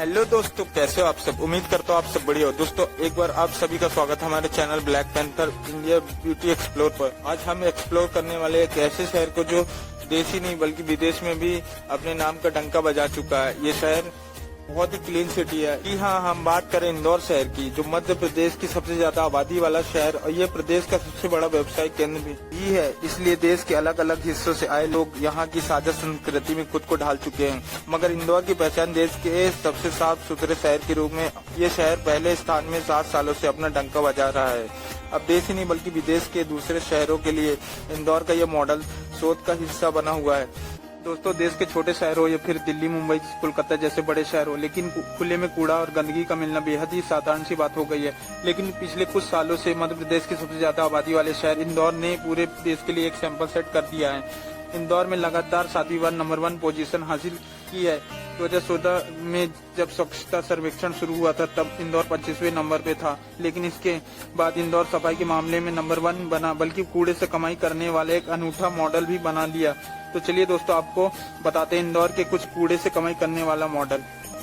Hello दोस्तों, कैसे हो आप सब। उम्मीद करता हूँ आप सब बढ़िया हो। दोस्तों एक बार आप सभी का स्वागत है हमारे channel black panther India beauty explore पर। आज हम एक्सप्लोर करने वाले एक ऐसे शहर को जो देश ही नहीं बल्कि विदेश में भी अपने नाम का डंका बजा चुका है। ये शहर बहुत ही क्लीन सिटी है। जी हाँ, हम बात करें इंदौर शहर की, जो मध्य प्रदेश की सबसे ज्यादा आबादी वाला शहर और ये प्रदेश का सबसे बड़ा व्यवसायिक केंद्र भी है। इसलिए देश के अलग अलग हिस्सों से आए लोग यहाँ की साझा संस्कृति में खुद को ढाल चुके हैं। मगर इंदौर की पहचान देश के सबसे साफ सुथरे शहर के रूप में ये शहर पहले स्थान में 7 सालों से अपना डंका बजा रहा है। अब देश ही नहीं बल्कि विदेश के दूसरे शहरों के लिए इंदौर का यह मॉडल शोध का हिस्सा बना हुआ है। दोस्तों, देश के छोटे शहर हो या फिर दिल्ली, मुंबई, कोलकाता जैसे बड़े शहर हो, लेकिन खुले में कूड़ा और गंदगी का मिलना बेहद ही साधारण सी बात हो गई है। लेकिन पिछले कुछ सालों से मध्य प्रदेश के सबसे ज्यादा आबादी वाले शहर इंदौर ने पूरे देश के लिए एक सैंपल सेट कर दिया है। इंदौर में लगातार 7वीं बार नंबर 1 पोजीशन हासिल की है। 2014 में जब स्वच्छता सर्वेक्षण शुरू हुआ था तब इंदौर 25वें नंबर पे था, लेकिन इसके बाद इंदौर सफाई के मामले में नंबर 1 बना, बल्कि कूड़े से कमाई करने वाले एक अनूठा मॉडल भी बना लिया। तो चलिए दोस्तों, आपको बताते हैं इंदौर के कुछ कूड़े से कमाई करने वाला मॉडल।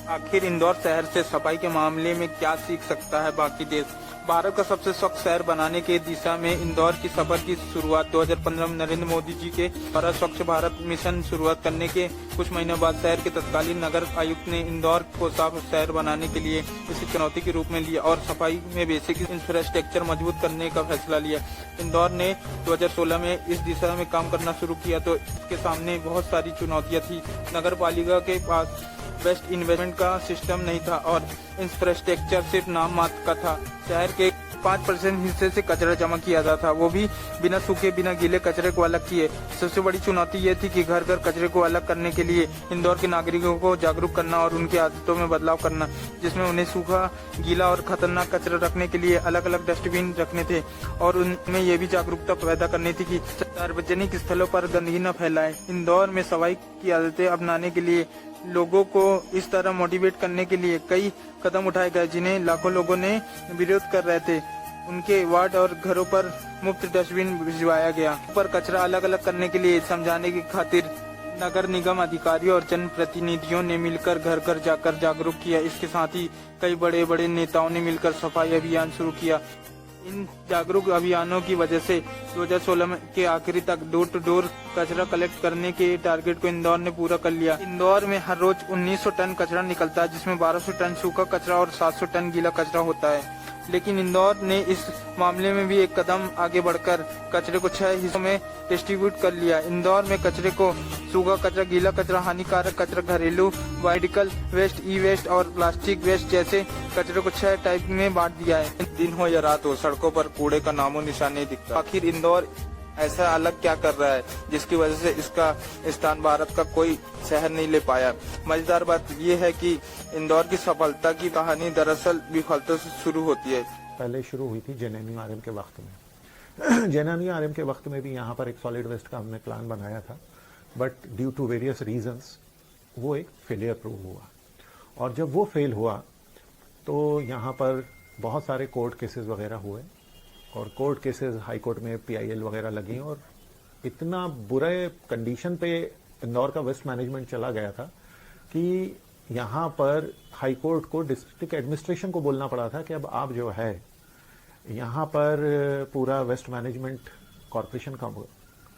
आखिर इंदौर शहर से सफाई के मामले में क्या सीख सकता है बाकी देश। भारत का सबसे स्वच्छ शहर बनाने के दिशा में इंदौर की सफर की शुरुआत 2015 में नरेंद्र मोदी जी के द्वारा स्वच्छ भारत मिशन शुरुआत करने के कुछ महीनों बाद शहर के तत्कालीन नगर आयुक्त ने इंदौर को साफ शहर बनाने के लिए इसे चुनौती के रूप में लिया और सफाई में बेसिक इंफ्रास्ट्रक्चर मजबूत करने का फैसला लिया। इंदौर ने 2016 में इस दिशा में काम करना शुरू किया तो इसके सामने बहुत सारी चुनौतियाँ थी। नगर पालिका के पास बेस्ट इन्वेस्टमेंट का सिस्टम नहीं था और इंफ्रास्ट्रक्चर सिर्फ नाम मात्र का था। शहर के 5% हिस्से से कचरा जमा किया जाता था, वो भी बिना सूखे बिना गीले कचरे को अलग किए। सबसे बड़ी चुनौती ये थी कि घर घर कचरे को अलग करने के लिए इंदौर के नागरिकों को जागरूक करना और उनकी आदतों में बदलाव करना, जिसमें उन्हें सूखा, गीला और खतरनाक कचरा रखने के लिए अलग अलग डस्टबिन रखने थे और उनमें ये भी जागरूकता पैदा करनी थी कि सार्वजनिक स्थलों पर गंदगी न फैलाए। इंदौर में सफाई की आदतें अपनाने के लिए लोगों को इस तरह मोटिवेट करने के लिए कई कदम उठाए गए, जिन्हें लाखों लोगों ने विरोध कर रहे थे। उनके वार्ड और घरों पर मुफ्त डस्टबिन भिजवाया गया। पर कचरा अलग अलग करने के लिए समझाने की खातिर नगर निगम अधिकारियों और जनप्रतिनिधियों ने मिलकर घर घर जाकर जागरूक किया। इसके साथ ही कई बड़े बड़े नेताओं ने मिलकर सफाई अभियान शुरू किया। इन जागरूक अभियानों की वजह से 2016 के आखिरी तक डोर टू डोर कचरा कलेक्ट करने के टारगेट को इंदौर ने पूरा कर लिया। इंदौर में हर रोज 1900 टन कचरा निकलता है, जिसमें 1200 टन सूखा कचरा और 700 टन गीला कचरा होता है। लेकिन इंदौर ने इस मामले में भी एक कदम आगे बढ़कर कचरे को 6 हिस्सों में डिस्ट्रीब्यूट कर लिया। इंदौर में कचरे को सूखा कचरा, गीला कचरा, हानिकारक कचरा, घरेलू, मेडिकल वेस्ट, ई वेस्ट और प्लास्टिक वेस्ट जैसे कचरे को 6 टाइप में बांट दिया है। दिन हो या रात हो, सड़कों पर कूड़े का नामो निशान नहीं दिखता। आखिर इंदौर ऐसा अलग क्या कर रहा है जिसकी वजह से इसका स्थान भारत का कोई शहर नहीं ले पाया। मजेदार बात यह है कि इंदौर की सफलता की कहानी दरअसल विफलता से शुरू होती है। पहले शुरू हुई थी जेएनयू-आरएम के वक्त में। जेएनयू-आरएम के वक्त में भी यहाँ पर एक सॉलिड वेस्ट का हमने प्लान बनाया था, but due to various reasons वो एक फेलियर प्रूव हुआ। और जब वो फेल हुआ तो यहाँ पर बहुत सारे कोर्ट केसेस वगैरह हुए और कोर्ट केसेस हाई कोर्ट में PIL वगैरह लगी और इतना बुरे कंडीशन पे इंदौर का वेस्ट मैनेजमेंट चला गया था कि यहाँ पर हाई कोर्ट को डिस्ट्रिक्ट एडमिनिस्ट्रेशन को बोलना पड़ा था कि अब आप जो है यहाँ पर पूरा वेस्ट मैनेजमेंट कॉरपोरेशन का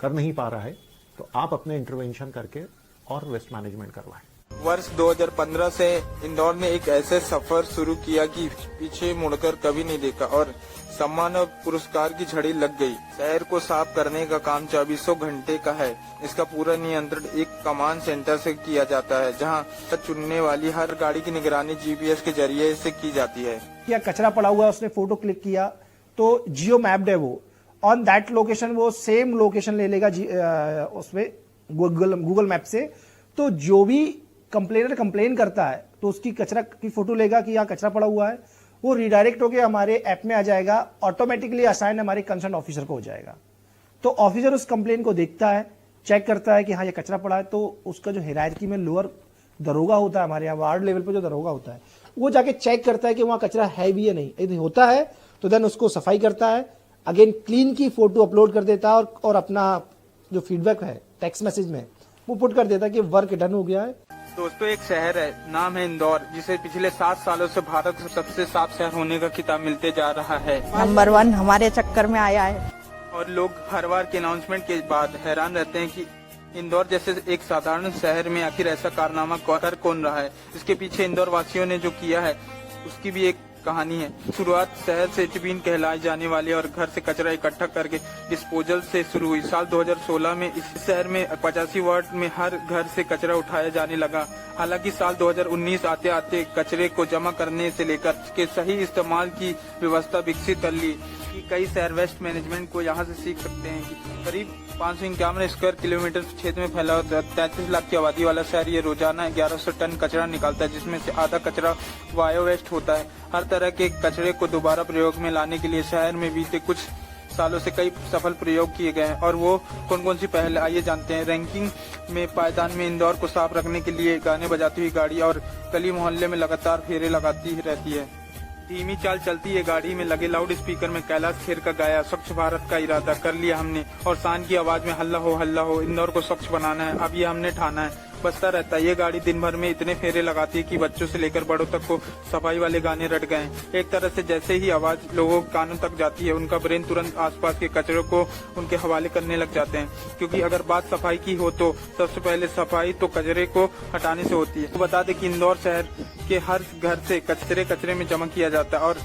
कर नहीं पा रहा है, तो आप अपने इंटरवेंशन करके और वेस्ट मैनेजमेंट करवाएं। वर्ष 2015 से इंदौर ने एक ऐसे सफर शुरू किया कि पीछे मुड़कर कभी नहीं देखा और सम्मान और पुरस्कार की झड़ी लग गई। शहर को साफ करने का काम 2400 घंटे का है। इसका पूरा नियंत्रण एक कमांड सेंटर से किया जाता है, जहां चुनने वाली हर गाड़ी की निगरानी GPS के जरिए से की जाती है। या कचरा पड़ा हुआ है, उसने फोटो क्लिक किया तो जियो मैप्ड है, वो ऑन दैट लोकेशन वो सेम लोकेशन ले लेगा उसमें गूगल मैप से। तो जो भी कंप्लेनर कंप्लेन करता है तो उसकी कचरा की फोटो लेगा कि यहाँ कचरा पड़ा हुआ है, वो रिडायरेक्ट होकर हमारे ऐप में आ जाएगा, ऑटोमेटिकली असाइन हमारे कंसर्न ऑफिसर को हो जाएगा। तो ऑफिसर उस कंप्लेन को देखता है, चेक करता है कि हाँ ये कचरा पड़ा है, तो उसका जो हायरार्की में लोअर दरोगा होता है, हमारे यहाँ वार्ड लेवल पे जो दरोगा होता है, वो जाके चेक करता है कि वहाँ कचरा है भी या नहीं। यदि होता है तो देन उसको सफाई करता है, अगेन क्लीन की फोटो अपलोड कर देता है और अपना जो फीडबैक है टेक्स्ट मैसेज में वो पुट कर देता है कि वर्क डन हो गया है। दोस्तों एक शहर है, नाम है इंदौर, जिसे पिछले 7 सालों से भारत का सबसे साफ शहर होने का खिताब मिलते जा रहा है। नंबर 1 हमारे चक्कर में आया है। और लोग हर बार के अनाउंसमेंट के बाद हैरान रहते हैं कि इंदौर जैसे एक साधारण शहर में आखिर ऐसा कारनामा कर कौन रहा है। इसके पीछे इंदौर वासियों ने जो किया है उसकी भी एक कहानी है। शुरुआत शहर से टिबिन कहलाए जाने वाले और घर से कचरा इकट्ठा करके डिस्पोजल से शुरू हुई। साल 2016 में इस शहर में 85 वार्ड में हर घर से कचरा उठाया जाने लगा। हालांकि साल 2019 आते आते कचरे को जमा करने से लेकर के सही इस्तेमाल की व्यवस्था विकसित कर ली कि कई शहर वेस्ट मैनेजमेंट को यहाँ से सीख सकते हैं कि करीब 551 स्क्वायर किलोमीटर क्षेत्र में फैला 33 लाख की आबादी वाला शहर ये रोजाना 1100 टन कचरा निकालता है, जिसमें से आधा कचरा बायो वेस्ट होता है। हर तरह के कचरे को दोबारा प्रयोग में लाने के लिए शहर में बीते कुछ सालों से कई सफल प्रयोग किए गए हैं। और वो कौन कौन सी पहल आइए जानते हैं। रैंकिंग में पायदान में इंदौर को साफ रखने के लिए गाने बजाती हुई गाड़ी और गली मोहल्ले में लगातार फेरे लगाती रहती है। धीमी चाल चलती है गाड़ी में लगे लाउड स्पीकर में कैलाश खेर का गाया स्वच्छ भारत का इरादा कर लिया हमने, और शान की आवाज में हल्ला हो इंदौर को स्वच्छ बनाना है, अब ये हमने ठाना है। बजता रहता है। ये गाड़ी दिन भर में इतने फेरे लगाती है कि बच्चों से लेकर बड़ों तक को सफाई वाले गाने रट गए। एक तरह से जैसे ही आवाज लोगों के कानों तक जाती है, उनका ब्रेन तुरंत आसपास के कचरे को उनके हवाले करने लग जाते हैं, क्योंकि अगर बात सफाई की हो तो सबसे पहले सफाई तो कचरे को हटाने से होती है। तो बता दें कि इंदौर शहर के हर घर से कचरे में जमा किया जाता है, और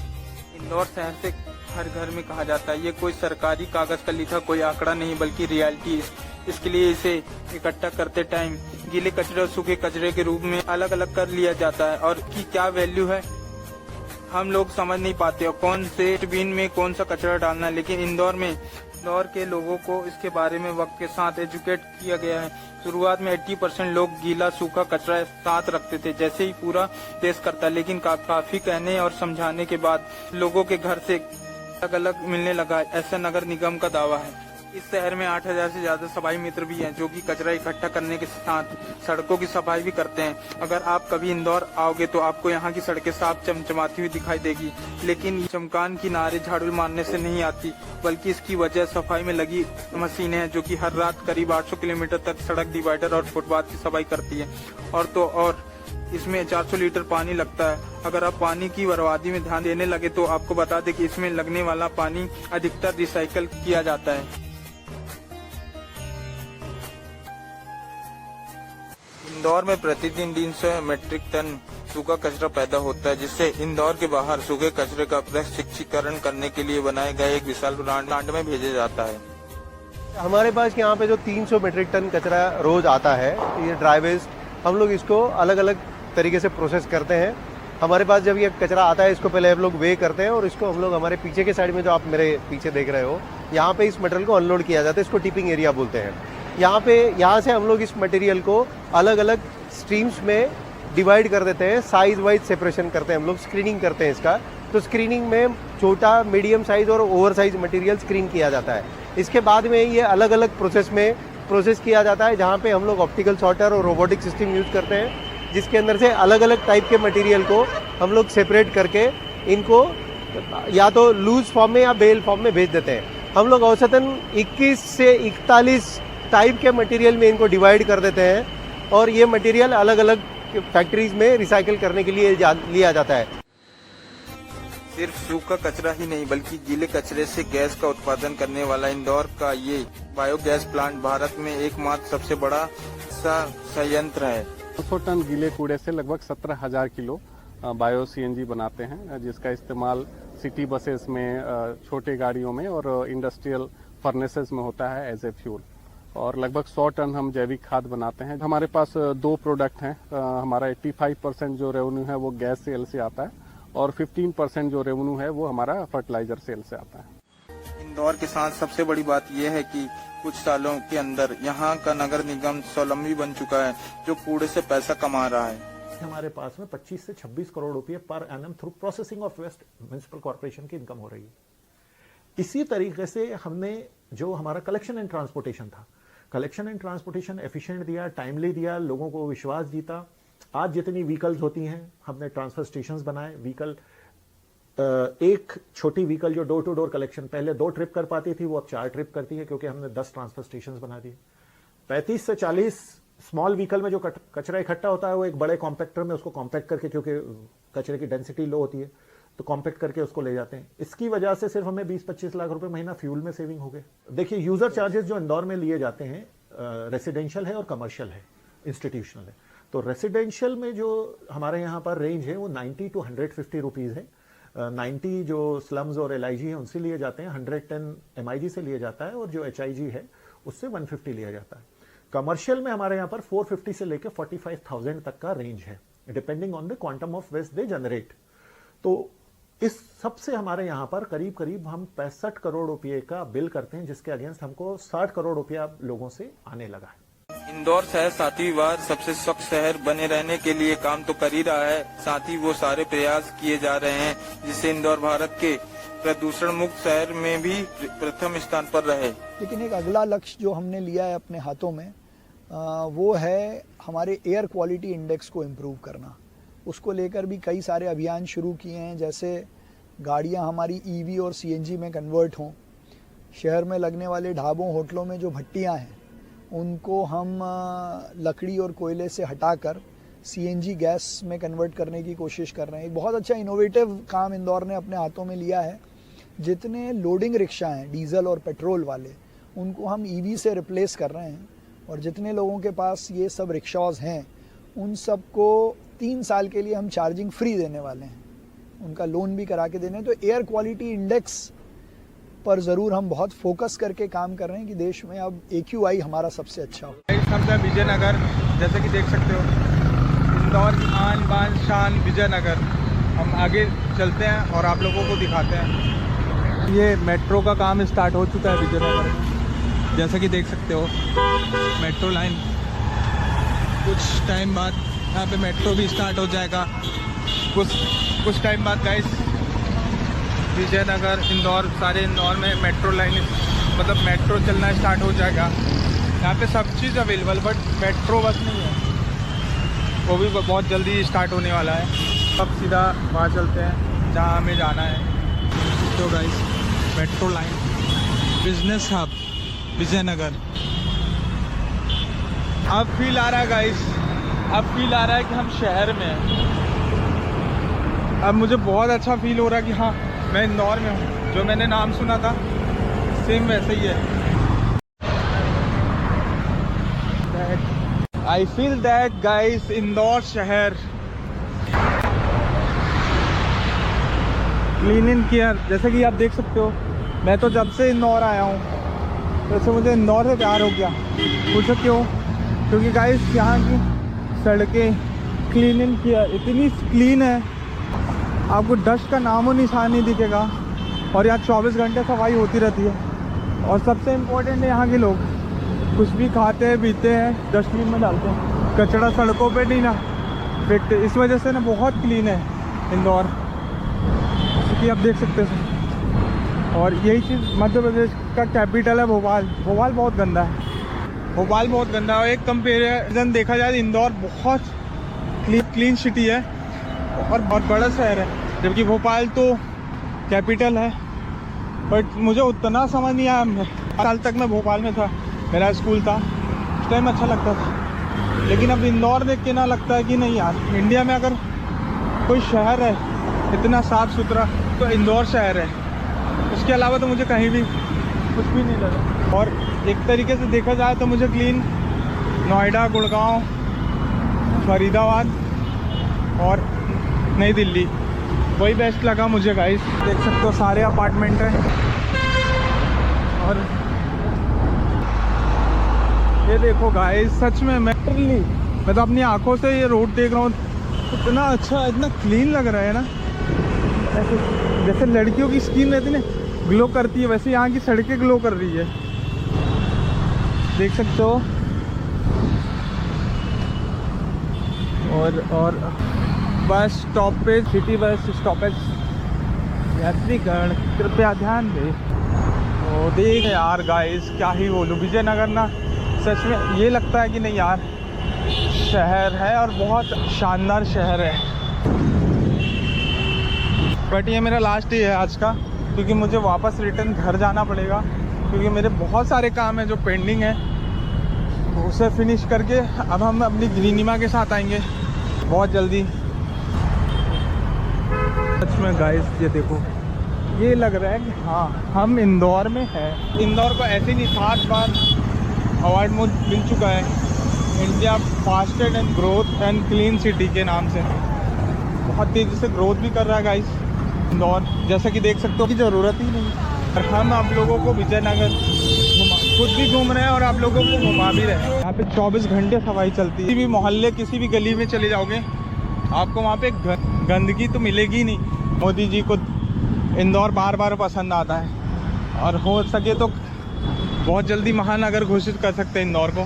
इंदौर शहर से हर घर में कहा जाता है। ये कोई सरकारी कागज का लिखा कोई आंकड़ा नहीं, बल्कि रियलिटी। इसके लिए इसे इकट्ठा करते टाइम गीले कचरे और सूखे कचरे के रूप में अलग अलग कर लिया जाता है, और की क्या वैल्यू है हम लोग समझ नहीं पाते, और कौन से बिन में कौन सा कचरा डालना है। लेकिन इंदौर के लोगों को इसके बारे में वक्त के साथ एजुकेट किया गया है। शुरुआत में 80% लोग गीला सूखा कचरा साथ रखते थे, जैसे ही पूरा देश करता है। लेकिन काफी कहने और समझाने के बाद लोगों के घर से अलग अलग मिलने लगा, ऐसा नगर निगम का दावा है। इस शहर में 8000 से ज्यादा सफाई मित्र भी हैं, जो कि कचरा इकट्ठा करने के साथ सड़कों की सफाई भी करते हैं। अगर आप कभी इंदौर आओगे तो आपको यहाँ की सड़कें साफ चमचमाती हुई दिखाई देगी, लेकिन चमकान की नारे झाड़ू मारने से नहीं आती, बल्कि इसकी वजह सफाई में लगी मशीनें हैं, जो कि हर रात करीब 800 किलोमीटर तक सड़क डिवाइडर और फुटपाथ की सफाई करती है। और इसमें 400 लीटर पानी लगता है। अगर आप पानी की बर्बादी में ध्यान देने लगे तो आपको बता दें कि इसमें लगने वाला पानी अधिकतर रिसाइकल किया जाता है। इंदौर में प्रतिदिन 300 मीट्रिक टन सूखा कचरा पैदा होता है, जिससे इंदौर के बाहर सूखे कचरे का प्रशिक्षीकरण करने के लिए बनाए गए एक विशाल प्लांट में भेजा जाता है। हमारे पास यहाँ पे जो 300 मीट्रिक टन कचरा रोज आता है, ये ड्राई वेस्ट, हम लोग इसको अलग अलग तरीके से प्रोसेस करते हैं। हमारे पास जब ये कचरा आता है, इसको पहले हम लोग वे करते हैं, और इसको हम लोग हमारे पीछे के साइड में जो आप मेरे पीछे देख रहे हो, यहाँ पे इस मटेरियल को अनलोड किया जाता है। इसको टिपिंग एरिया बोलते हैं। यहाँ से हम लोग इस मटेरियल को अलग अलग स्ट्रीम्स में डिवाइड कर देते हैं, साइज वाइज सेपरेशन करते हैं, हम लोग स्क्रीनिंग करते हैं इसका। तो स्क्रीनिंग में छोटा, मीडियम साइज और ओवर साइज मटेरियल स्क्रीन किया जाता है। इसके बाद में ये अलग अलग प्रोसेस किया जाता है, जहाँ पे हम लोग ऑप्टिकल सॉर्टर और रोबोटिक सिस्टम यूज करते हैं, जिसके अंदर से अलग अलग टाइप के मटेरियल को हम लोग सेपरेट करके इनको या तो लूज फॉर्म में या बेल फॉर्म में भेज देते हैं। हम लोग औसतन 21 से 41 टाइप के मटेरियल में इनको डिवाइड कर देते हैं, और ये मटेरियल अलग अलग फैक्ट्रीज में रिसाइकिल करने के लिए लिया जाता है। सिर्फ सूखा कचरा ही नहीं, बल्कि गीले कचरे से गैस का उत्पादन करने वाला इंदौर का ये बायोगैस प्लांट भारत में एकमात्र सबसे बड़ा संयंत्र है। 200 टन गीले कूड़े से लगभग 17,000 किलो बायो सीएनजी बनाते हैं, जिसका इस्तेमाल सिटी बसेस में, छोटे गाड़ियों में और इंडस्ट्रियल फर्नेसेस में होता है एज ए फ्यूल। और लगभग 100 टन हम जैविक खाद बनाते हैं। हमारे पास 2 प्रोडक्ट हैं। हमारा 85% जो रेवेन्यू है वो गैस सेल से आता है, और 15% जो रेवेन्यू है वो हमारा फर्टिलाइजर सेल से आता है। इंदौर के साथ सबसे बड़ी बात यह है कि कुछ सालों के अंदर यहाँ का नगर निगम स्वावलंबी बन चुका है, जो कूड़े से पैसा कमा रहा है। हमारे पास में 25 से 26 करोड़ रुपए per annum through processing of waste municipal corporation की इनकम हो रही है। इसी तरीके से हमने जो हमारा कलेक्शन एंड ट्रांसपोर्टेशन था, कलेक्शन एंड ट्रांसपोर्टेशन एफिशिएंट दिया, टाइमली दिया, लोगों को विश्वास जीता। आज जितनी व्हीकल्स होती हैं, हमने ट्रांसफर स्टेशंस बनाए। व्हीकल, एक छोटी व्हीकल जो डोर टू डोर कलेक्शन पहले 2 ट्रिप कर पाती थी, वो अब 4 ट्रिप करती है, क्योंकि हमने 10 ट्रांसफर स्टेशंस बना दिए। 35 से 40 स्मॉल व्हीकल में जो कचरा इकट्ठा होता है वो एक बड़े कॉम्पैक्टर में उसको कॉम्पैक्ट करके, क्योंकि कचरे की डेंसिटी लो होती है तो कॉम्पैक्ट करके उसको ले जाते हैं। इसकी वजह से सिर्फ हमें 20-25 लाख रुपए महीना फ्यूल में सेविंग हो गए। देखिए, यूजर चार्जेस जो इंदौर में लिए जाते हैं रेसिडेंशियल है और कमर्शियल है, इंस्टीट्यूशनल है। तो रेसिडेंशियल में जो हमारे यहाँ पर रेंज है वो 90 to 150 रुपीज़ है। 90 जो स्लम्स और LIG है उनसे लिए जाते हैं, 110 MIG से लिए जाता है और जो HIG है उससे 150 लिया जाता है। कमर्शियल में हमारे यहाँ पर 450 से लेकर 45,000 तक का रेंज है, depending on the quantum of waste they generate. तो इस सबसे हमारे यहाँ पर करीब करीब हम 65 करोड़ रुपए का बिल करते हैं, जिसके अगेंस्ट हमको 60 करोड़ रुपया लोगों से आने लगा है। इंदौर शहर 7वीं बार सबसे स्वच्छ शहर बने रहने के लिए काम तो कर ही रहा है, साथ ही वो सारे प्रयास किए जा रहे हैं जिससे इंदौर भारत के प्रदूषण मुक्त शहर में भी प्रथम स्थान पर रहे। लेकिन एक अगला लक्ष्य जो हमने लिया है अपने हाथों में वो है हमारे एयर क्वालिटी इंडेक्स को इम्प्रूव करना। उसको लेकर भी कई सारे अभियान शुरू किए हैं, जैसे गाड़ियां हमारी EV और CNG में कन्वर्ट हों, शहर में लगने वाले ढाबों होटलों में जो भट्टियां हैं उनको हम लकड़ी और कोयले से हटाकर CNG गैस में कन्वर्ट करने की कोशिश कर रहे हैं। एक बहुत अच्छा इनोवेटिव काम इंदौर ने अपने हाथों में लिया है। जितने लोडिंग रिक्शा हैं डीजल और पेट्रोल वाले, उनको हम EV से रिप्लेस कर रहे हैं और जितने लोगों के पास ये सब रिक्शाज हैं उन सबको 3 साल के लिए हम चार्जिंग फ्री देने वाले हैं, उनका लोन भी करा के देने। तो एयर क्वालिटी इंडेक्स पर ज़रूर हम बहुत फोकस करके काम कर रहे हैं कि देश में अब AQI हमारा सबसे अच्छा हो। हम विजयनगर, जैसे कि देख सकते हो, इंदौर की आन बान शान विजयनगर। हम आगे चलते हैं और आप लोगों को दिखाते हैं। ये मेट्रो का काम स्टार्ट हो चुका है विजयनगर में, जैसा कि देख सकते हो मेट्रो लाइन। कुछ टाइम बाद यहाँ पे मेट्रो भी स्टार्ट हो जाएगा। कुछ टाइम बाद गाइस विजयनगर, इंदौर, सारे इंदौर में मेट्रो लाइन, मतलब मेट्रो चलना स्टार्ट हो जाएगा। यहाँ पे सब चीज़ अवेलेबल, बट मेट्रो बस नहीं है, वो भी बहुत जल्दी स्टार्ट होने वाला है। अब सीधा वहाँ चलते हैं जहाँ हमें जाना है। तो guys metro line, business hub Vijaynagar. अब फील आ रहा है गाइस, अब फील आ रहा है कि हम शहर में हैं। अब मुझे बहुत अच्छा फील हो रहा है कि हाँ मैं इंदौर में हूँ। जो मैंने नाम सुना था सेम वैसे ही है। I feel that guys, Indore शहर क्लीन एंड केयर। जैसे कि आप देख सकते हो, मैं तो जब से इंदौर आया हूँ वैसे मुझे इंदौर से प्यार हो गया। पूछो क्यों? क्योंकि गाइस यहाँ की सड़कें क्लीन एंड केयर इतनी क्लीन है, आपको डस्ट का नामो निशान नहीं दिखेगा और यहाँ 24 घंटे सफाई होती रहती है। और सबसे इम्पोर्टेंट है यहाँ के लोग, कुछ भी खाते हैं पीते हैं डस्टबिन में डालते हैं, कचरा सड़कों पे नहीं ना फेंकते। इस वजह से ना बहुत क्लीन है इंदौर, क्योंकि आप देख सकते हैं। और यही चीज़ मध्य प्रदेश का कैपिटल है भोपाल। भोपाल बहुत गंदा है, भोपाल बहुत गंदा है। एक कंपेरिजन देखा जाए इंदौर बहुत क्लीन सिटी है और बहुत बड़ा शहर है, जबकि भोपाल तो कैपिटल है। बट मुझे उतना समझ नहीं आया। साल तक मैं भोपाल में था, मेरा स्कूल था, उस टाइम अच्छा लगता था। लेकिन अब इंदौर देख के ना लगता है कि नहीं यार, इंडिया में अगर कोई शहर है इतना साफ़ सुथरा तो इंदौर शहर है। उसके अलावा तो मुझे कहीं भी कुछ भी नहीं लगा। और एक तरीके से देखा जाए तो मुझे क्लीन नोएडा, गुड़गांव, फरीदाबाद और नई दिल्ली वही बेस्ट लगा मुझे गाइस। देख सकते हो सारे अपार्टमेंट हैं और ये देखो गाइस, सच में मैं तो अपनी आंखों से ये रोड देख रहा हूँ, इतना अच्छा, इतना क्लीन लग रहा है ना। ऐसे जैसे लड़कियों की स्किन रहती है ना ग्लो करती है, वैसे यहाँ की सड़कें ग्लो कर रही है, देख सकते हो। और बस स्टॉपेज, सिटी बस स्टॉपेज, यात्रीगण कृपया ध्यान दें। तो देख यार गाइस, क्या ही बोलूँ, विजयनगर ना सच में ये लगता है कि नहीं यार शहर है और बहुत शानदार शहर है। बट ये मेरा लास्ट डे है आज का, क्योंकि मुझे वापस रिटर्न घर जाना पड़ेगा, क्योंकि मेरे बहुत सारे काम हैं जो पेंडिंग है। उसे फिनिश करके अब हम अपनी ग्रीनिमा के साथ आएंगे बहुत जल्दी। सच में गाइस ये देखो, ये लग रहा है कि हाँ हम इंदौर में हैं। इंदौर को ऐसे नहीं 7 बार अवार्ड मिल चुका है India fastest and growth and clean city के नाम से। बहुत तेज़ी से ग्रोथ भी कर रहा है गाइस इंदौर, जैसा कि देख सकते हो कि ज़रूरत ही नहीं। और हम आप लोगों को विजयनगर खुद भी घूम रहे हैं और आप लोगों को घुमा भी रहे हैं। यहाँ पे 24 घंटे सफाई चलती है। किसी भी मोहल्ले किसी भी गली में चले जाओगे आपको वहाँ पे गंदगी तो मिलेगी ही नहीं। मोदी जी को इंदौर बार बार पसंद आता है और हो सके तो बहुत जल्दी महानगर घोषित कर सकते हैं इंदौर को।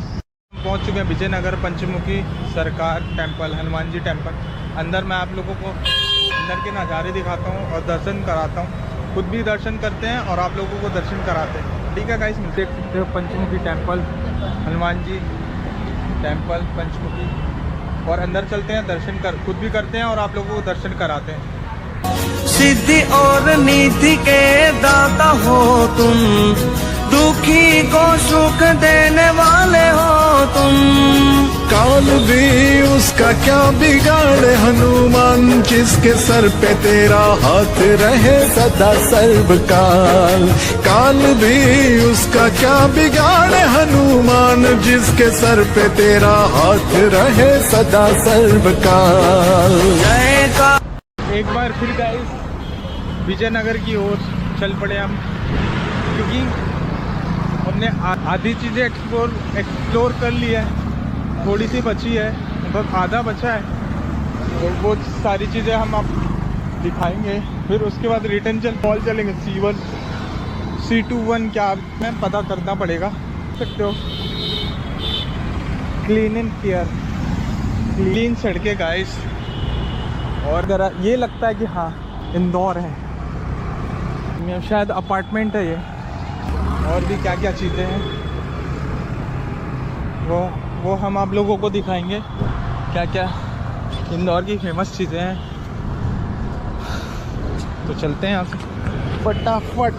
पहुँच चुके हैं विजयनगर पंचमुखी सरकार टेम्पल, हनुमान जी टेम्पल। अंदर मैं आप लोगों को अंदर के नज़ारे दिखाता हूँ और दर्शन कराता हूँ। खुद भी दर्शन करते हैं और आप लोगों को दर्शन कराते हैं। ठीक है गाइस, देख सकते हो पंचमुखी टेम्पल, हनुमान जी टेम्पल पंचमुखी। और अंदर चलते हैं, दर्शन खुद भी करते हैं और आप लोगों को दर्शन कराते हैं। सिद्धि और निधि के दाता हो तुम, दुखी को सुख देने वाले हो तुम। काल भी उसका क्या बिगाड़े हनुमान, जिसके सर पे तेरा हाथ रहे सदा सर्वकाल। काल भी उसका क्या बिगाड़े हनुमान, जिसके सर पे तेरा हाथ रहे सदा सर्वकाल। जय का एक बार फिर गाइस विजयनगर की ओर चल पड़े हम, क्योंकि हमने आधी चीज़ें एक्सप्लोर कर लिया है, थोड़ी सी बची है, मतलब आधा बचा है। और वो सारी चीज़ें हम आप दिखाएंगे। फिर उसके बाद रिटर्न मॉल चलेंगे। C1 C21 क्या मैं पता करना पड़ेगा। सकते हो क्लीन एंड केयर, क्लीन सड़कें गाइस। और जरा ये लगता है कि हाँ इंदौर है, शायद अपार्टमेंट है ये। और भी क्या क्या चीज़ें हैं वो हम आप लोगों को दिखाएंगे, क्या क्या इंदौर की फेमस चीज़ें हैं। तो चलते हैं यहाँ से फटाफट।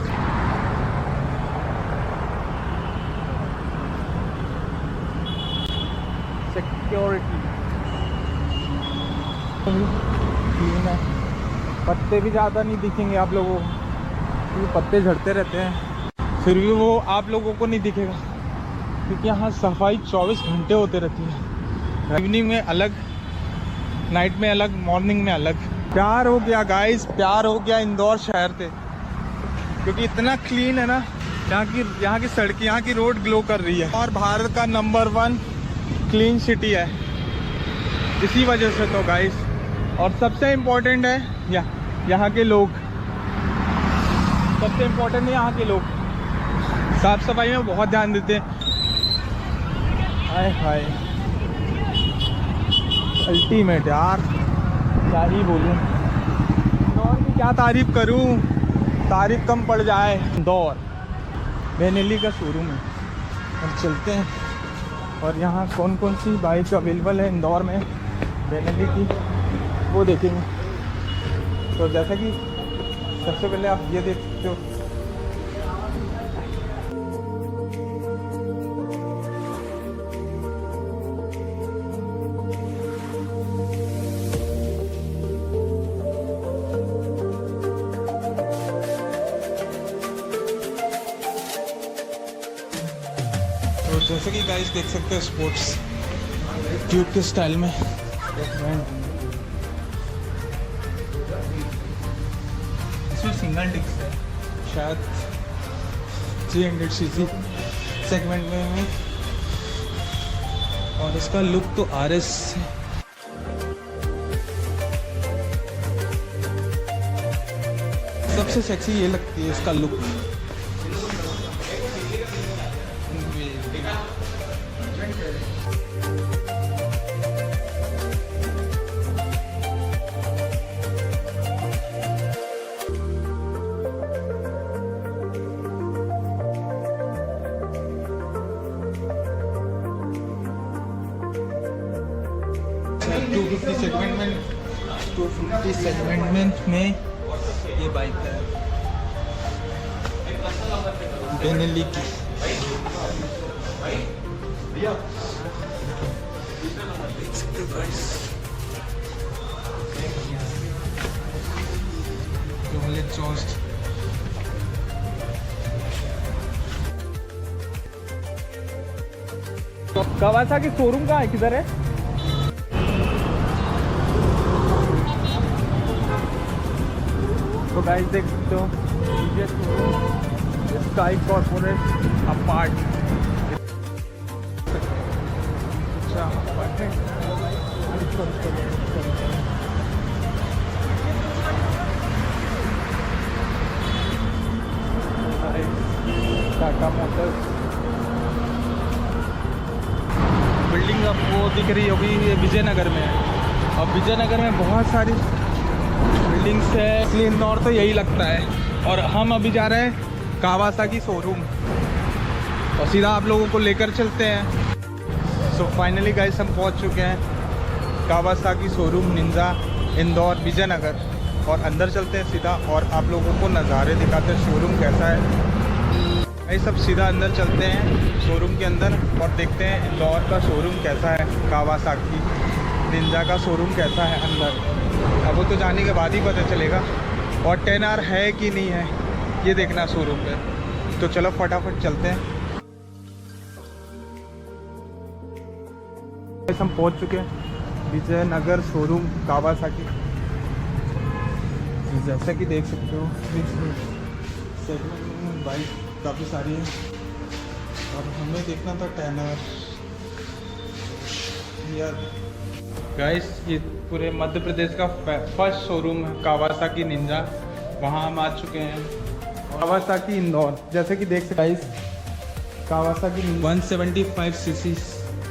सिक्योरिटी क्लीन है, पत्ते भी ज़्यादा नहीं दिखेंगे आप लोगों को, क्योंकि पत्ते झड़ते रहते हैं। फिर भी वो आप लोगों को नहीं दिखेगा, क्योंकि यहाँ सफाई 24 घंटे होते रहती है। इवनिंग में अलग, नाइट में अलग, मॉर्निंग में अलग। प्यार हो गया गाइस, प्यार हो गया इंदौर शहर से, क्योंकि इतना क्लीन है ना। यहाँ की सड़कें, यहाँ की रोड ग्लो कर रही है। और भारत का नंबर 1 क्लीन सिटी है इसी वजह से तो गाइस। और सबसे इम्पोर्टेंट है यहाँ के लोग, सबसे इम्पोर्टेंट है यहाँ के लोग। साफ सफाई में बहुत ध्यान देते हैं। हाय हाय अल्टीमेट यार, क्या ही बोलूँ। इंदौर की क्या तारीफ करूँ, तारीफ कम पड़ जाए। इंदौर बेनेली का शोरूम है, हम चलते हैं। और यहाँ कौन कौन सी बाइक अवेलेबल है इंदौर में बेनेली की, वो देखेंगे। तो जैसा कि सबसे पहले आप ये देख सकते हो, तो जैसे कि गाइस देख सकते हो स्पोर्ट्स ट्यूब के स्टाइल में। इसमें सिंगल डिस्क है, शायद 300cc सेगमेंट में है। और इसका लुक तो RS है। सबसे सेक्सी ये लगती है इसका लुक। सेगमेंट में ये बाइक है बेनेली की। देख सकते हो गाइस, एग्जॉस्ट कवासाकी शोरूम कहाँ है, किधर है? तो गाइस देख सकते हो स्काई कॉर्पोरेट अपार्ट, अच्छा टाटा मोटर्स बिल्डिंग आपको दिख रही होगी, ये विजयनगर में है। और विजयनगर में बहुत सारी बिल्डिंग्स है, इसलिए इंदौर तो यही लगता है। और हम अभी जा रहे हैं कावासाकी शोरूम, और सीधा आप लोगों को लेकर चलते हैं। सो फाइनली गाइस हम पहुंच चुके हैं Kawasaki showroom Ninja Indore Vijaynagar, और अंदर चलते हैं सीधा और आप लोगों को नज़ारे दिखाते हैं शोरूम कैसा है। ये सब सीधा अंदर चलते हैं शोरूम के अंदर और देखते हैं इंदौर का शोरूम कैसा है, कावासाकी निंजा का शोरूम कैसा है अंदर। अब वो तो जाने के बाद ही पता चलेगा, और 10R है कि नहीं है ये देखना शोरूम पे। तो चलो फटाफट चलते हैं। हम पहुंच चुके हैं विजयनगर शोरूम कावासाकी। जैसा कि देख सकते हो सेगमेंट में बाइक काफ़ी सारी है, और हमें देखना था 10R यार। गाइस ये पूरे मध्य प्रदेश का फर्स्ट शोरूम है कावासाकी निंजा, वहाँ हम आ चुके हैं। कावासाकी इंदौर, जैसे कि देख सकते गाइस कावासाकी 175 सीसी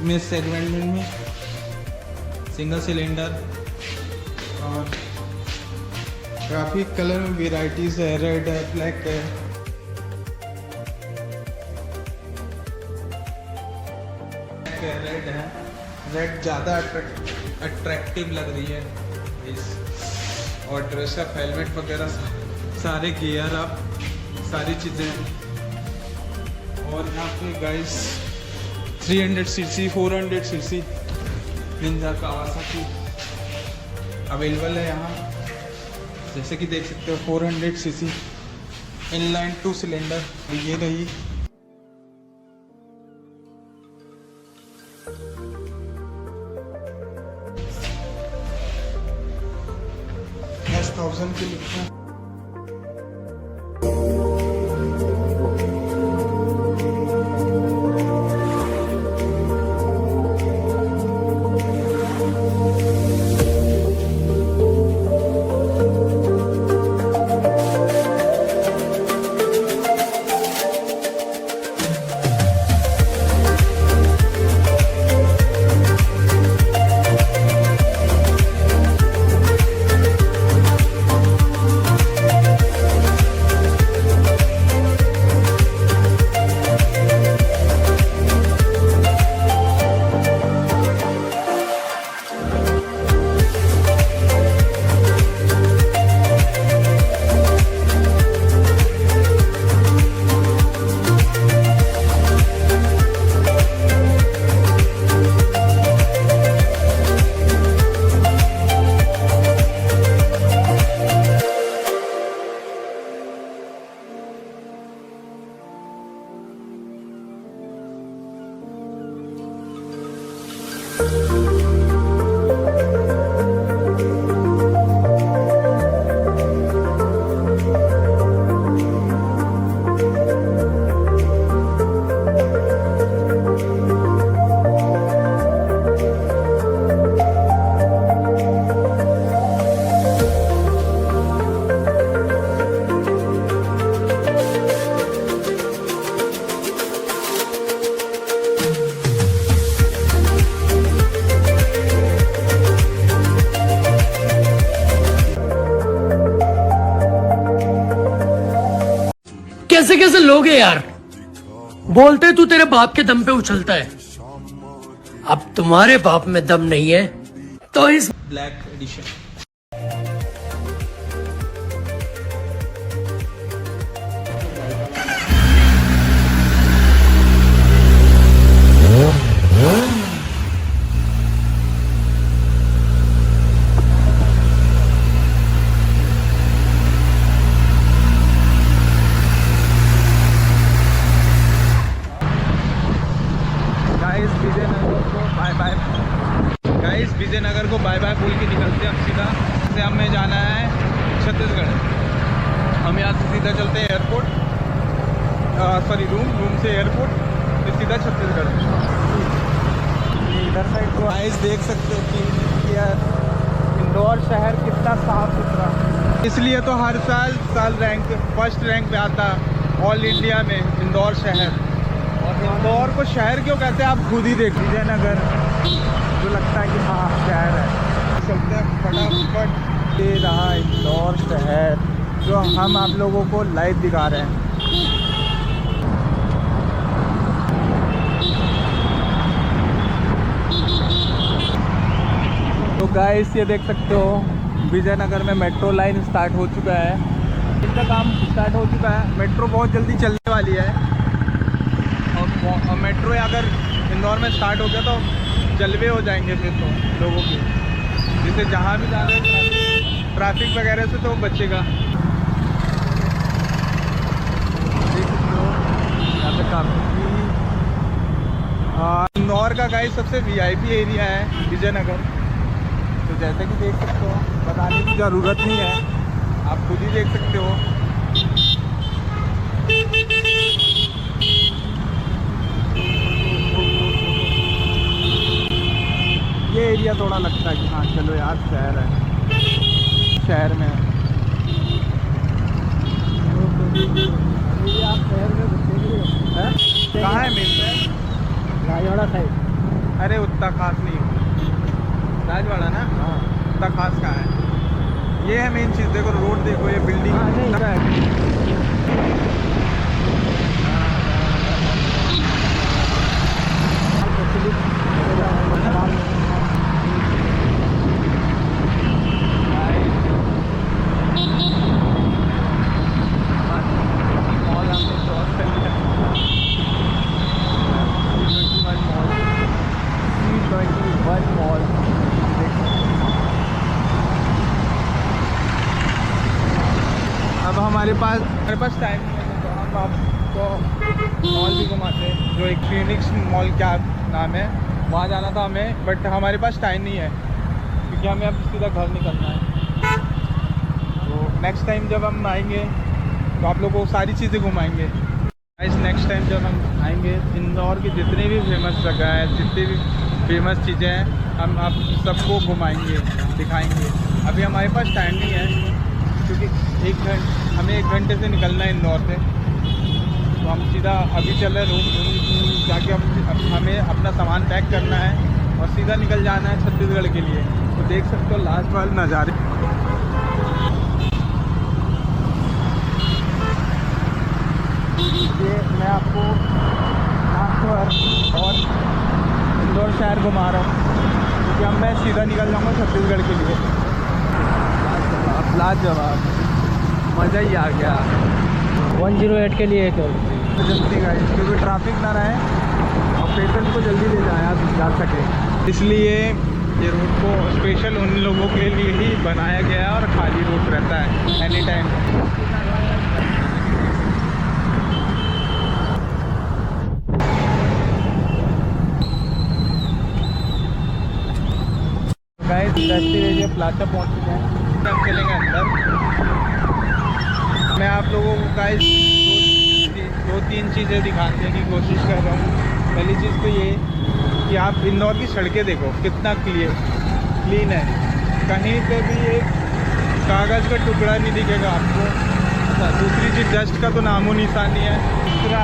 में सेगमेंट में सिंगल सिलेंडर, और काफ़ी कलर में वेराइटीज़ है, रेड है, ब्लैक है। रेड है, रेड ज़्यादा अट्रैक्टिव लग रही है इस, और ड्रेसअप हेलमेट वगैरह सारे गियर अप सारी चीज़ें। और यहाँ पे guys 300 CC 400 CC Ninja Kawasaki available है यहाँ, जैसे कि देख सकते हो 400 सीसी इनलाइन 2 सिलेंडर। ये रही S1000 के लिखा है। कैसे कैसे लोग हैं यार, बोलते तू तेरे बाप के दम पे उछलता है। अब तुम्हारे बाप में दम नहीं है तो इस ब्लैक एडिशन। छत्तीसगढ़। हम यहाँ से सीधा चलते हैं एयरपोर्ट, सॉरी रूम से एयरपोर्ट, फिर सीधा छत्तीसगढ़। इधर साइड को गाइस देख सकते हो कि इंदौर शहर कितना साफ सुथरा। इसलिए तो हर साल फर्स्ट रैंक पे आता ऑल इंडिया में इंदौर शहर। और इंदौर को शहर क्यों कहते हैं आप खुद ही देख लीजिए। विजयनगर जो लगता है कि हाँ शहर है। चलते हैं फटाफट। ये रहा इंदौर शहर जो हम आप लोगों को लाइव दिखा रहे हैं। तो गाइस ये देख सकते हो विजयनगर में मेट्रो लाइन स्टार्ट हो चुका है। इसका काम स्टार्ट हो चुका है। मेट्रो बहुत जल्दी चलने वाली है और मेट्रो अगर इंदौर में स्टार्ट हो गया तो जलवे हो जाएंगे फिर तो लोगों की, जिसे जहाँ भी जाना है ट्रैफिक वगैरह से तो बचेगा। देख सकते हो यहाँ पे काफ़ी इंदौर का गाइस सबसे VIP एरिया है विजयनगर। तो जैसे कि देख सकते हो बताने की ज़रूरत नहीं है, आप खुद ही देख सकते हो। ये एरिया थोड़ा लगता है कि हाँ चलो यार शहर है, शहर में ये आप शहर में घुसेंगे कहाँ है मेन शहर? राजवाड़ा साइड। अरे उतना खास नहीं हो राजवाड़ा ना, उतना खास कहाँ है। ये है मेन चीज़। देखो रोड देखो, ये बिल्डिंग हमारे पास टाइम नहीं है तो हम आपको मॉल भी घुमाते हैं, जो एक फिनिक्स मॉल क्या नाम है, वहाँ जाना था हमें। बट हमारे पास टाइम नहीं है क्योंकि हमें अब सीधा घर निकलना है। तो नेक्स्ट टाइम जब हम आएंगे तो आप लोगों को सारी चीज़ें घुमाएंगे। इस नेक्स्ट टाइम जब हम आएंगे इंदौर की जितनी भी फेमस जगह है, जितनी भी फेमस चीज़ें हैं, हम आप सबको घुमाएंगे, दिखाएंगे। अभी हमारे पास टाइम नहीं है क्योंकि हमें 1 घंटे से निकलना है इंदौर से। तो हम सीधा अभी चल रहे रूम जाके हमें अपना सामान पैक करना है और सीधा निकल जाना है छत्तीसगढ़ के लिए। तो देख सकते हो लास्ट वाले नज़ारे। ये मैं आपको नागपुर और इंदौर शहर घुमा रहा हूँ क्योंकि अब मैं सीधा निकल जाऊँगा छत्तीसगढ़ के लिए। लाजवाब, मज़ा ही आ गया। 108 के लिए जल्दी गाइस क्योंकि ट्रैफिक ना रहे और पेशेंट को जल्दी ले जा सके, इसलिए ये रूट को स्पेशल उन लोगों के लिए ही बनाया गया है और खाली रूट रहता है any time. Guys destination plaza पहुंच चुके हैं, हम चलेंगे अंदर। मैं आप लोगों को गाइस 2-3 चीज़ें दिखाने की कोशिश कर रहा हूँ। पहली चीज़ तो ये कि आप इंदौर की सड़कें देखो कितना क्लीन है, कहीं पे भी एक कागज़ का टुकड़ा नहीं दिखेगा आपको। दूसरी चीज़ डस्ट का तो नामो निशान नहीं है। दूसरा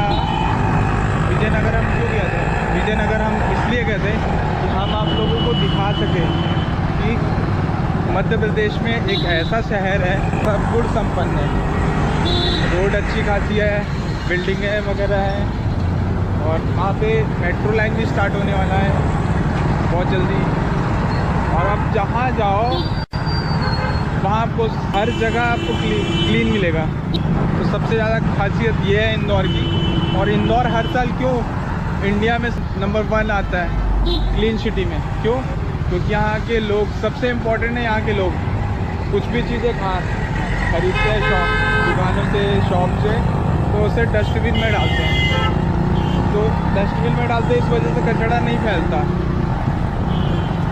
विजयनगर हम क्यों कहते हैं? विजयनगर हम इसलिए कहते हैं कि हम आप लोगों को दिखा सकें कि मध्य प्रदेश में एक ऐसा शहर है सब गुण संपन्न है। रोड अच्छी खासी है, बिल्डिंगें वगैरह हैं और वहाँ पे मेट्रो लाइन भी स्टार्ट होने वाला है बहुत जल्दी। और आप जहाँ जाओ वहाँ आपको हर जगह आपको क्लीन मिलेगा। तो सबसे ज़्यादा खासियत ये है इंदौर की। और इंदौर हर साल क्यों इंडिया में नंबर 1 आता है क्लीन सिटी में? क्यों? क्योंकि यहाँ के लोग सबसे इम्पोर्टेंट है। यहाँ के लोग कुछ भी चीज़ें खरीदते हैं दुकानों से, शॉप से, तो उसे डस्टबिन में डालते हैं। तो डस्टबिन में डालते हैं, इस वजह से कचरा नहीं फैलता।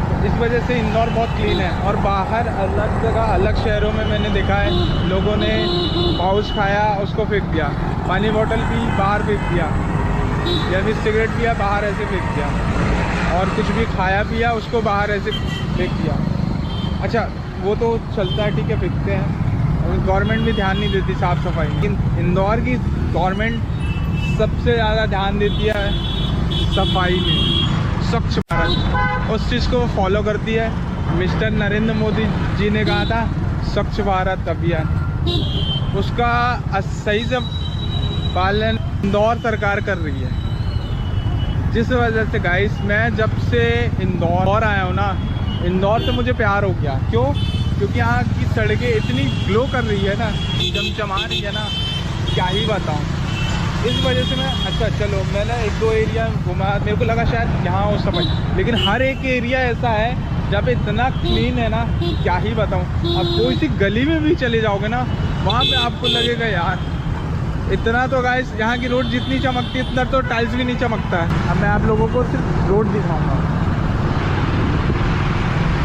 तो इस इस वजह से इंदौर बहुत क्लीन है। और बाहर अलग जगह अलग शहरों में मैंने देखा है लोगों ने पाउच खाया उसको फेंक दिया, पानी बोतल पी बाहर फेंक दिया, या फिर सिगरेट पिया बाहर ऐसे फेंक दिया, और कुछ भी खाया पिया उसको बाहर ऐसे फेंक दिया। अच्छा वो तो चलता है, ठीक है, फेंकते हैं, गवर्नमेंट भी ध्यान नहीं देती साफ़ सफाई। लेकिन इंदौर की गवर्नमेंट सबसे ज़्यादा ध्यान देती है सफाई में, स्वच्छ भारत, उस चीज़ को फॉलो करती है। मिस्टर नरेंद्र मोदी जी ने कहा था स्वच्छ भारत अभियान, उसका सही से पालन इंदौर सरकार कर रही है। जिस वजह से गाइस मैं जब से इंदौर आया हूँ ना, इंदौर से मुझे प्यार हो गया। क्यों? क्योंकि यहाँ की सड़कें इतनी ग्लो कर रही है ना, चमचमा रही है ना, क्या ही बताऊँ। इस वजह से मैं, अच्छा चलो मैंने 1-2 एरिया घुमा, मेरे को लगा शायद यहाँ हो समझ, लेकिन हर एक एरिया ऐसा है जहाँ पे इतना क्लीन है ना, क्या ही बताऊँ। अब कोई सी गली में भी चले जाओगे ना, वहाँ पे आपको लगेगा यार इतना तो गाइस यहाँ की रोड जितनी चमकती है इतना तो टाइल्स भी नहीं चमकता है। अब मैं आप लोगों को सिर्फ रोड दिखाऊंगा,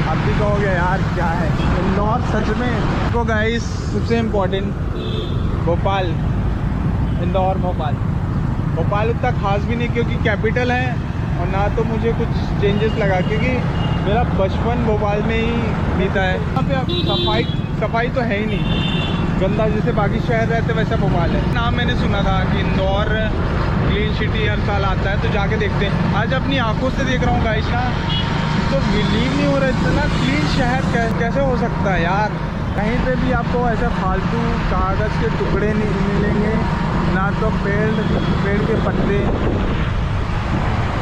आप भी कहोगे यार क्या है इंदौर सच में। तो गाइस सबसे इम्पोर्टेंट भोपाल, इंदौर भोपाल उतना खास भी नहीं क्योंकि कैपिटल है, और ना तो मुझे कुछ चेंजेस लगा क्योंकि मेरा बचपन भोपाल में ही बीता है। यहाँ पे अब सफाई तो है ही नहीं, गंदा जैसे बाकी शहर रहते वैसा भोपाल है। नाम मैंने सुना था कि इंदौर क्लीन सिटी हर साल आता है, तो जाके देखते हैं। आज अपनी आंखों से देख रहा हूँ गाइस ना, तो बिलीव नहीं हो रहा इतना क्लीन शहर कैसे हो सकता है यार। कहीं पे भी आपको ऐसा फालतू कागज़ के टुकड़े नहीं मिलेंगे, ना तो पेड़ के पत्ते।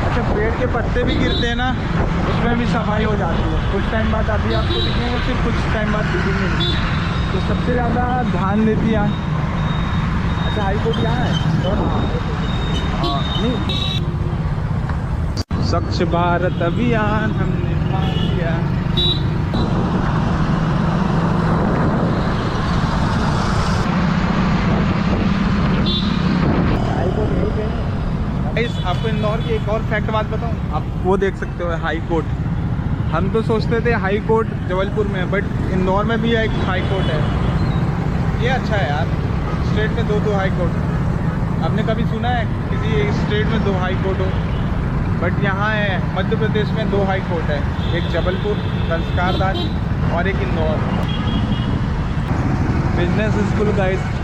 अच्छा पेड़ के पत्ते भी गिरते हैं ना, उसमें भी सफाई हो जाती है, कुछ टाइम बाद अभी आपको दिखेंगे, फिर कुछ टाइम बाद दिखेंगे नहीं। तो सबसे ज़्यादा ध्यान देती है। अच्छा हाई कोर्ट यहाँ है, हाँ नहीं, स्वच्छ भारत अभियान हमने मान लिया। आपको इंदौर की एक और फैक्ट बात बताऊं, आप वो देख सकते हो हाई कोर्ट। हम तो सोचते थे हाई कोर्ट जबलपुर में, बट इंदौर में भी एक हाई कोर्ट है। ये अच्छा है यार, स्टेट में 2 हाई कोर्ट। आपने कभी सुना है किसी स्टेट में 2 हाई कोर्ट हो? बट यहाँ है मध्य प्रदेश में 2 हाई कोर्ट है, एक जबलपुर संस्कारदान और एक इंदौर। Business school guys.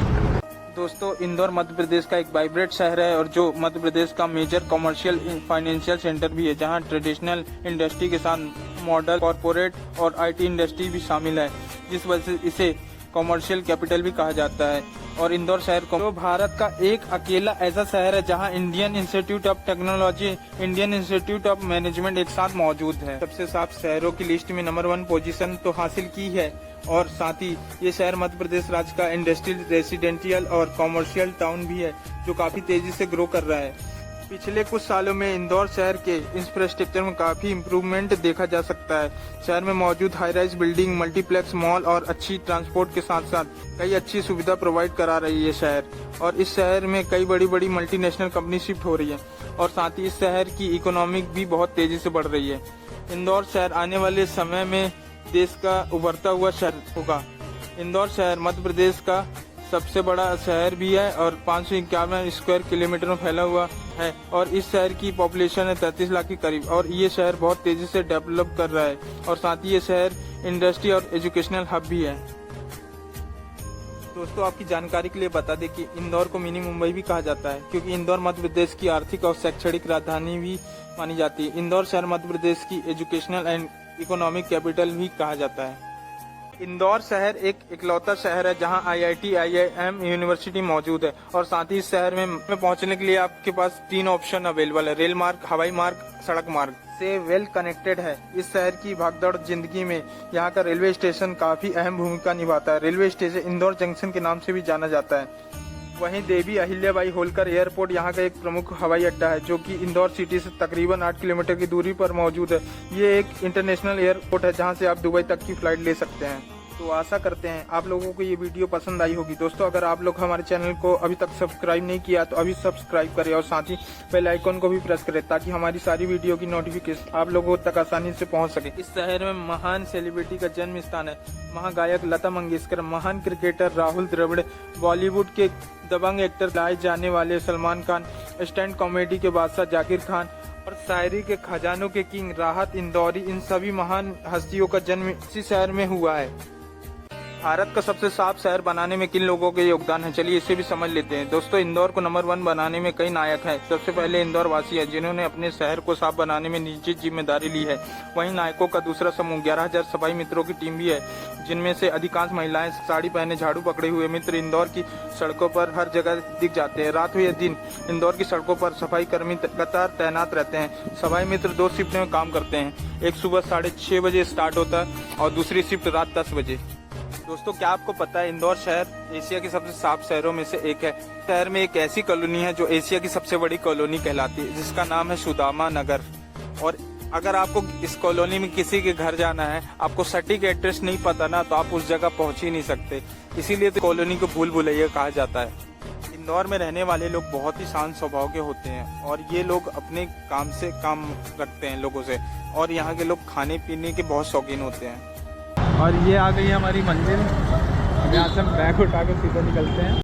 दोस्तों इंदौर मध्य प्रदेश का एक वाइब्रेंट शहर है और जो मध्य प्रदेश का मेजर कमर्शियल फाइनेंशियल सेंटर भी है, जहां ट्रेडिशनल इंडस्ट्री के साथ मॉडल कॉरपोरेट और आईटी इंडस्ट्री भी शामिल है, जिस वजह से इसे कमर्शियल कैपिटल भी कहा जाता है। और इंदौर शहर को भारत का एक अकेला ऐसा शहर है जहां Indian institute of technology, Indian institute of management एक साथ मौजूद है। सबसे साफ शहरों की लिस्ट में नंबर 1 पोजीशन तो हासिल की है, और साथ ही ये शहर मध्य प्रदेश राज्य का इंडस्ट्रियल, रेसिडेंशियल और कॉमर्शियल टाउन भी है, जो काफी तेजी से ग्रो कर रहा है। पिछले कुछ सालों में इंदौर शहर के इंफ्रास्ट्रक्चर में काफी इम्प्रूवमेंट देखा जा सकता है। शहर में मौजूद high rise building, multiplex mall और अच्छी ट्रांसपोर्ट के साथ साथ कई अच्छी सुविधा प्रोवाइड करा रही है शहर। और इस शहर में कई बड़ी बड़ी मल्टीनेशनल कंपनी शिफ्ट हो रही है, और साथ ही इस शहर की इकोनॉमिक भी बहुत तेजी से बढ़ रही है। इंदौर शहर आने वाले समय में देश का उभरता हुआ शहर होगा। इंदौर शहर मध्य प्रदेश का सबसे बड़ा शहर भी है और 551 स्क्वायर किलोमीटर में फैला हुआ है, और इस शहर की पॉपुलेशन है 33 लाख के करीब। और ये शहर बहुत तेजी से डेवलप कर रहा है, और साथ ही ये शहर इंडस्ट्री और एजुकेशनल हब भी है। दोस्तों आपकी जानकारी के लिए बता दें कि इंदौर को मिनी मुंबई भी कहा जाता है, क्योंकि इंदौर मध्य प्रदेश की आर्थिक और शैक्षणिक राजधानी भी मानी जाती है। इंदौर शहर मध्य प्रदेश की एजुकेशनल एंड इकोनॉमिक कैपिटल भी कहा जाता है। इंदौर शहर एक इकलौता शहर है जहां IIT, IIM यूनिवर्सिटी मौजूद है, और साथ ही इस शहर में पहुंचने के लिए आपके पास 3 ऑप्शन अवेलेबल है। रेल मार्ग, हवाई मार्ग, सड़क मार्ग से वेल कनेक्टेड है। इस शहर की भागदौड़ जिंदगी में यहाँ का रेलवे स्टेशन काफी अहम भूमिका निभाता है। रेलवे स्टेशन इंदौर जंक्शन के नाम से भी जाना जाता है। वहीं देवी अहिल्याबाई होलकर एयरपोर्ट यहाँ का एक प्रमुख हवाई अड्डा है, जो कि इंदौर सिटी से तकरीबन 8 किलोमीटर की दूरी पर मौजूद है। ये एक इंटरनेशनल एयरपोर्ट है जहाँ से आप दुबई तक की फ्लाइट ले सकते हैं। तो आशा करते हैं आप लोगों को ये वीडियो पसंद आई होगी। दोस्तों अगर आप लोग हमारे चैनल को अभी तक सब्सक्राइब नहीं किया तो अभी सब्सक्राइब करें और साथ ही बेल आइकन को भी प्रेस करें ताकि हमारी सारी वीडियो की नोटिफिकेशन आप लोगों तक आसानी से पहुंच सके। इस शहर में महान सेलिब्रिटी का जन्म स्थान है। महागायक लता मंगेशकर, महान क्रिकेटर राहुल द्रविड़, बॉलीवुड के दबंग एक्टर लाए जाने वाले सलमान खान, स्टैंड कॉमेडी के बादशाह जाकिर खान और शायरी के खजानों के किंग राहत इंदौरी, इन सभी महान हस्तियों का जन्म इसी शहर में हुआ है। भारत का सबसे साफ शहर बनाने में किन लोगों के योगदान है, चलिए इसे भी समझ लेते हैं। दोस्तों इंदौर को नंबर 1 बनाने में कई नायक हैं। सबसे पहले इंदौर वासी है जिन्होंने अपने शहर को साफ बनाने में निश्चित जिम्मेदारी ली है। वहीं नायकों का दूसरा समूह 11,000 सफाई मित्रों की टीम भी है, जिनमें से अधिकांश महिलाएं साड़ी पहने झाड़ू पकड़े हुए मित्र इंदौर की सड़कों पर हर जगह दिख जाते हैं। रात हो या दिन इंदौर की सड़कों पर सफाई कर्मी लगातार तैनात रहते हैं। सफाई मित्र 2 शिफ्ट में काम करते हैं। एक सुबह 6:30 बजे स्टार्ट होता है और दूसरी शिफ्ट रात 10 बजे। दोस्तों क्या आपको पता है इंदौर शहर एशिया के सबसे साफ शहरों में से एक है। शहर में एक ऐसी कॉलोनी है जो एशिया की सबसे बड़ी कॉलोनी कहलाती है, जिसका नाम है सुदामा नगर। और अगर आपको इस कॉलोनी में किसी के घर जाना है, आपको सटीक एड्रेस नहीं पता ना, तो आप उस जगह पहुंच ही नहीं सकते। इसीलिए तो कॉलोनी को भूल भुलैया कहा जाता है। इंदौर में रहने वाले लोग बहुत ही शांत स्वभाव के होते हैं और ये लोग अपने काम से काम रखते हैं लोगों से, और यहाँ के लोग खाने पीने के बहुत शौकीन होते हैं। और ये आ गई हमारी मंजिल। अब यहाँ से हम बैग उठा के सीधे निकलते हैं।